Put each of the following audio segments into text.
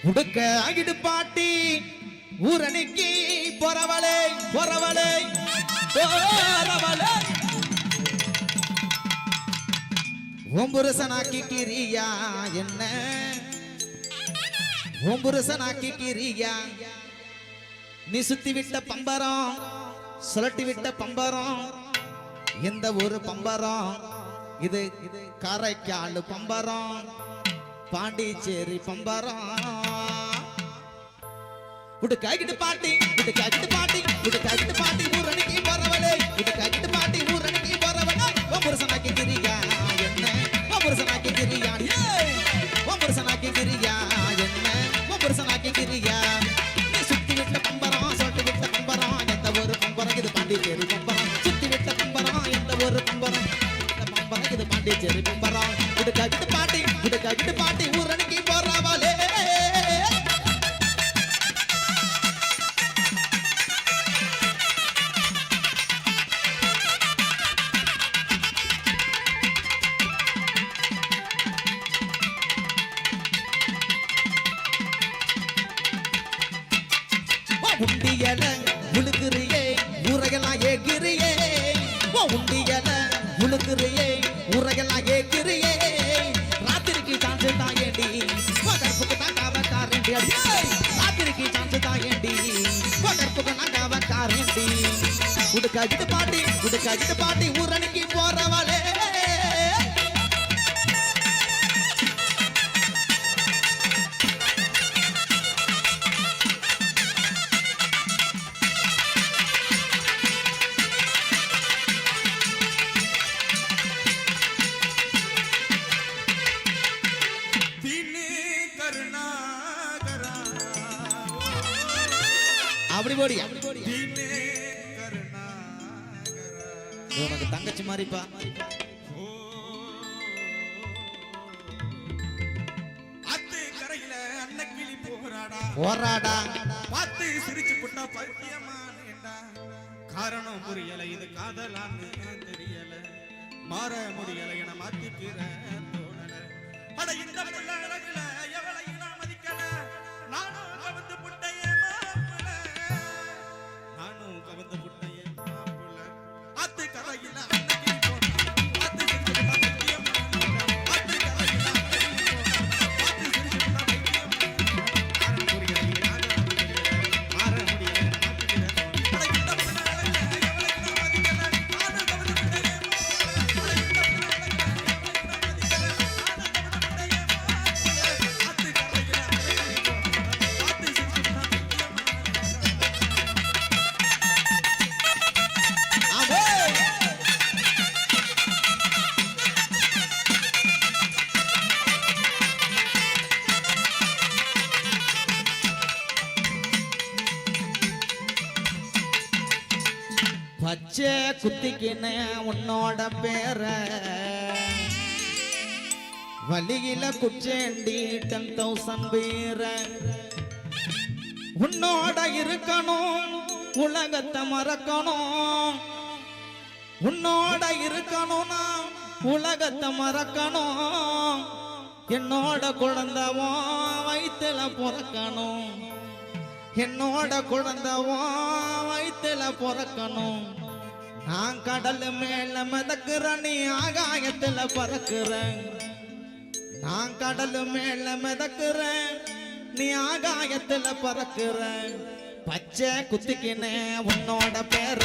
உடுக்க அகிடு பாட்டி ஊரணிக்கு பொறவளே பொறவளே பொறவளே ஓம்புருசனாக்கி கிரியா என்ன ஓம்புருசனாக்கி கிரியா நீ சுத்தி விட்ட பம்பரம் சுழட்டி விட்ட பம்பரம் எந்த ஒரு பம்பரம் இது காரைக்கால் பம்பரம் பாண்டிச்சேரி பம்பரம் உடுக்காகிட்டு பாட்டி உடுக்காகிட்டு பாட்டி உடுக்காகிட்டு பாட்டி ஊரணிக்கு பரவலே உடுக்காகிட்டு பாட்டி ஊரணிக்கு பரவலே ஓம்புருசனாக்கி கிரியா என்ன ஓம்புருசனாக்கி கிரியா ஓம்புருசனாக்கி கிரியா என்ன ஓம்புருசனாக்கி கிரியா நீ சுத்தி விட்ட பம்பரம் சுழட்டி விட்ட பம்பரம் எந்த ஒரு பம்பரம் இது பாண்டிச்சேரி பம்பரம் சுத்தி விட்ட பம்பரம் எந்த ஒரு பம்பரம் இது பாண்டிச்சேரி பம்பரம் உடுக்காகிட்டு பாட்டி ஊரணிக்கு பரவலே உண்டியல உழுக்குறியே ஊரையெல்லாம் ஏகிறியே உண்டியல உழுக்குறியே ஊரையெல்லாம் ஏகிறியே ராத்திரிக்கு சான்ஸ் தாயேண்டி கற்புக்கு தான் காவக்காரண்டி ராத்திரிக்கு சான்ஸ் தாயேண்டி கற்புக்கு நான் காவக்காரண்டி உடுக்காகிட்டு பாட்டி ஊரணிக்கு போறவளே அப்படி போடி உனக்கு தங்கச்சி மாதிரிப்பா போராடா பார்த்து சிரிச்சு புட்டா பைத்தியமானேடா காரணம் புரியல இது காதலான்னு தெரியல மாற முடியல என மாத்திக்கிற தோணல அட இந்த புள்ள அழகுல எவளையும் நான் மதிக்கல நானும் கவந்து புட்டைய மாப்பிள நானும் கவந்து புட்டைய மாப்பிள அத்து கரையில அன்னைக்கு போனா அத்து சிரிச்சு புட்டா பைத்தியமானேடா அத்து கரையில அன்னைக்கு போனா அத்து சிரிச்சு புட்டா பைத்தியமானேடா புரியல இது காதலான்னு தெரியல மாற முடியல என மாத்திக்கிற தோணல அட இந்த புள்ள அழகுல எவளையும் நான் மதிக்கல நானும் கவந்து புட்டைய பச்சை குத்திக்கின உன்னோட பேர வலியில குச்சேண்டி 10,000 பேர உன்னோட இருக்கணும் உலகத்தை மறக்கணும் உன்னோட இருக்கணும்னா உலகத்தை மறக்கணும் என்னோட குழந்தவோ வயிற்றுல பிறக்கணும் என்னோட குழந்தவோ வயிற்றுல பிறக்கணும் நான் கடல் மேல மிதக்குற நீ ஆகாயத்துல பறக்குற நான் கடல் மேல மிதக்குற நீ ஆகாயத்துல பறக்குற பச்சை குத்திக்கின உன்னோட பேர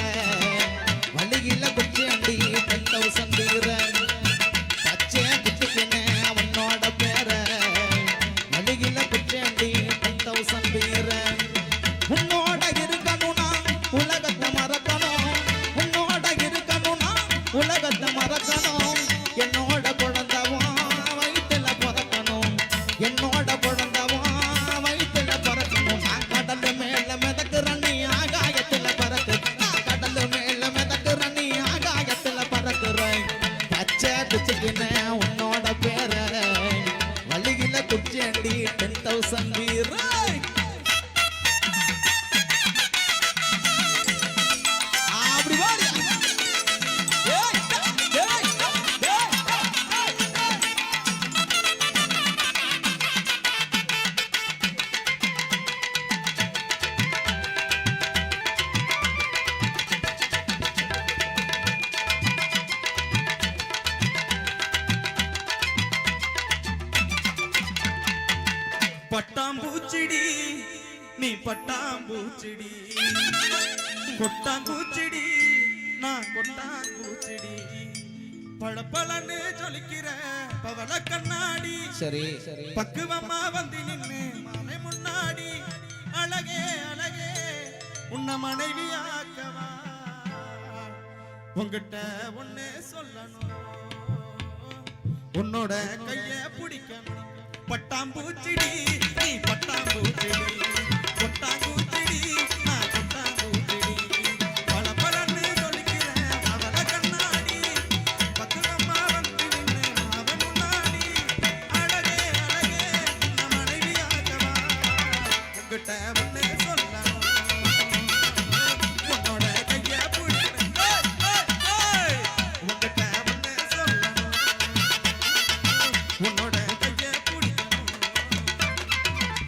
வழியில குச்சேண்டி 10,000 பேர பச்சை குத்திக்கின உன்னோட பேர வழியில குச்சேண்டி 10,000 பேர உன்னோட இருக்கணும்னா உலகத்தை மறக்கணும் உன்னோட இருக்கணும்னா உலகத்தை மறக்கணும் என்னோட குழந்தவா வயிற்றுல பிறக்கணும் என்னோட குழந்தவா வயிற்றுல பிறக்கணும் நான் கடல் மேல மிதக்குற நீ ஆகாயத்துல பறக்கு நான் கடல் மேல மிதக்குற நீ ஆகாயத்துல பறக்குற பச்சை குச்சிக்கின உன்னோட பேர வழியில குச்சேண்டி 10,000 பேர பட்டாம்பூச்சிடி நீ பட்டாம்பூச்சிடி கொட்டாங்கூச்சிடி நான் கொட்டாங்கூச்சிடி பளபளன்னு ஜொலிக்கிற பவள கண்ணாடி சரி சரி பக்குவமா வந்து நின்னு மாலை முன்னாடி அழகே அழகே உன்னை மனைவியாக்கவா உங்கிட்ட ஒன்னே சொல்லணும் உன்னோட கைய பிடிக்கணும் பட்டாம்பூச்சிடி நீ பட்டாம்பூச்சிடி கொட்டாங்கூச்சிடி நான் கொட்டாங்கூச்சிடி பளபளன்னு ஜொலிக்கிற பவள கண்ணாடி பக்குவமா வந்து நின்னு மாலை முன்னாடி அழகே அழகே உன்னை மனைவியாக்கவா உங்கிட்ட ஒன்னே சொல்லணும் உன்னோட கைய பிடிக்கணும் உங்கிட்ட ஒன்னே சொல்லணும் உன்னோட கைய பிடிக்கணும்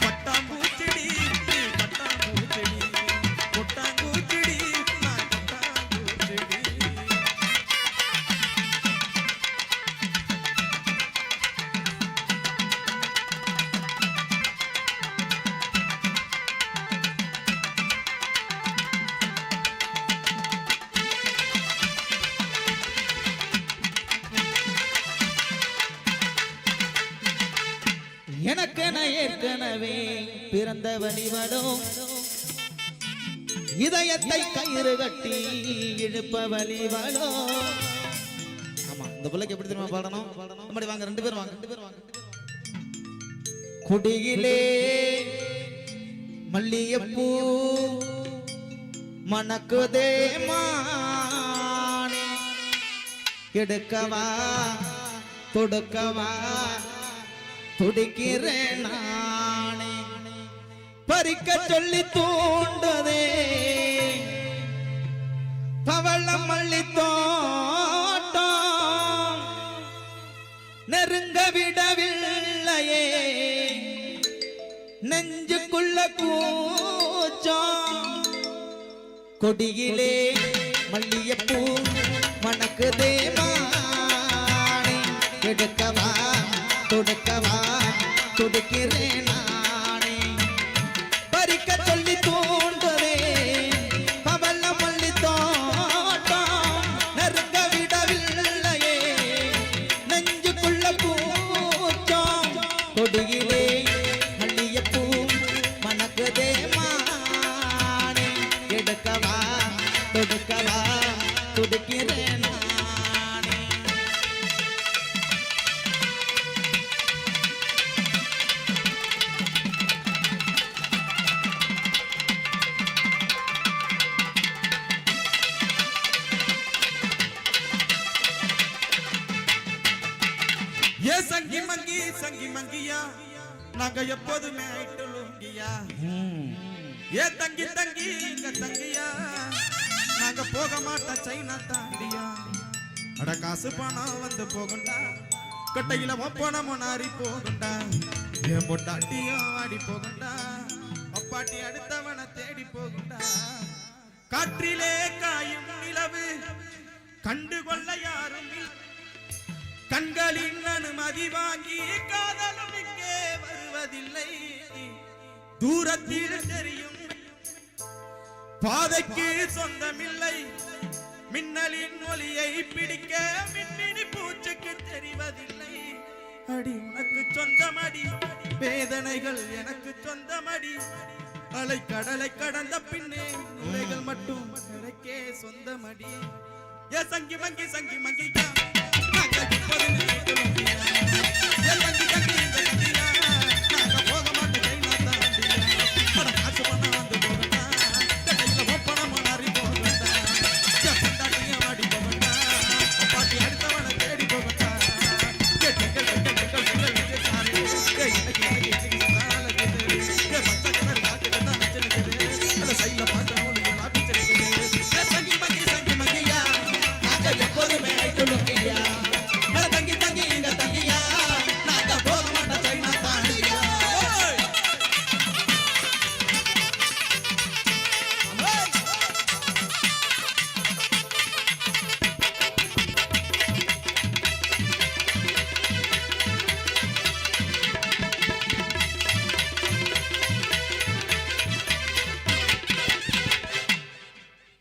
பட்டாம்பூச்சிடி நீ பட்டாம்பூச்சிடி கொட்டாங்கூச்சிடி நான் கொட்டாங்கூச்சிடி எனக்கென ஏற்கனவே பிறந்த வழிவடும் இதயத்தை கயிறு கட்டி இழுப்ப வழிவடும். ஆமா இந்த பிள்ளைக்கு எப்படி தெரியுமா பாடணும்? முன்னாடி வாங்க ரெண்டு பேரும் வாங்க. குடியிலே மல்லிகைப்பூ மணக்குதே மானே எடுக்கவா தொடுக்கவா துடிக்கிறேன் நானே பறிக்க சொல்லி தூண்டுதே பவளம் மல்லி தோட்டம் நெருங்க விடவில்லையே நெஞ்சுக்குள்ள கூச்சம் கொடியிலே மல்லிகைப்பூ மணக்குதே மானே எடுக்கவா தொடுக்கவா துடிக்கிறேன் நானே பறிக்க சொல்லி தூண்டுதே பவள மல்லி தோட்டம் நெருங்க விடவில்லையே நெஞ்சுக்குள்ள கூச்சம் கொடியிலே மல்லிகைப்பூ மணக்குதே மானே எடுக்கவா தொடுக்கவா துடிக்கிறேன் நானே. ஏ சங்கி மங்கியா நாங்க எப்போதுமே ஐட்டலுங்கியா ஏ தங்கி இங்க தங்கியா நாங்க போக மாட்டோம் சைனா தாண்டியா அட காசு பணம் வந்து போகுண்டா கட்டையில ஒப்பனம் நாரி போகுண்டா என் பொட்டாட்டியும் ஆடி போகுண்டா அப்பாட்டி அடுத்தவனை தேடி போகுண்டா காற்றிலே காயும் நிலவு கண்டுகொள்ள யாரும் இல்லை. கண்களின் அனுமதி வாங்கி காதலும் இங்கே வருவதில்லை தூரத்தில் தெரியும் பாதைக்கு சொந்தமில்லை மின்னலின் ஒளியை பிடிக்க மின்மினி பூச்சுக்கு தெரிவதில்லை அடி உனக்கு சொந்தமடி வேதனைகள் எனக்கு சொந்தமடி அலை கடலை கடந்த பின்னே உரைகள் மட்டும் எனக்கே சொந்தமடி ஏ சங்கி மங்கியா நாங்க எப்போதுமே ஐட்டலுங்கியா. ஏ தங்கி இந்த தங்கியா நாங்க போக மாட்டோம் சைனா தாண்டியா அட காசு பணம் வந்து போகுண்டா கட்டையில ஒப்பனம் நாரி போகுண்டா என் பொண்டாட்டியும் ஆடி போகுண்டா அப்பாட்டி அடுத்தவனை தேடி போகுண்டா ஏ டிங்கல் சாரி ஏ இன்னைக்கு சால கேது ஏ பச்சை கலர் காத்து தான் நச்சனுக்குது அந்த சைடுல பார்த்த மூலிகை மாட்டி தெரியுது ஏ சங்கி மங்கியா நாங்க எப்போதுமே ஐட்டலுங்கியா.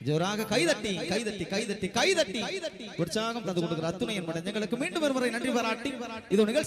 ஜோராக கைதட்டி கைதட்டி கைதட்டி கைதட்டி உற்சாகம் தந்து கொடுக்கிற அத்துணை என் மனங்களுக்கு மீண்டும் ஒரு முறை நன்றி பாராட்டி இது நிகழ்ச்சி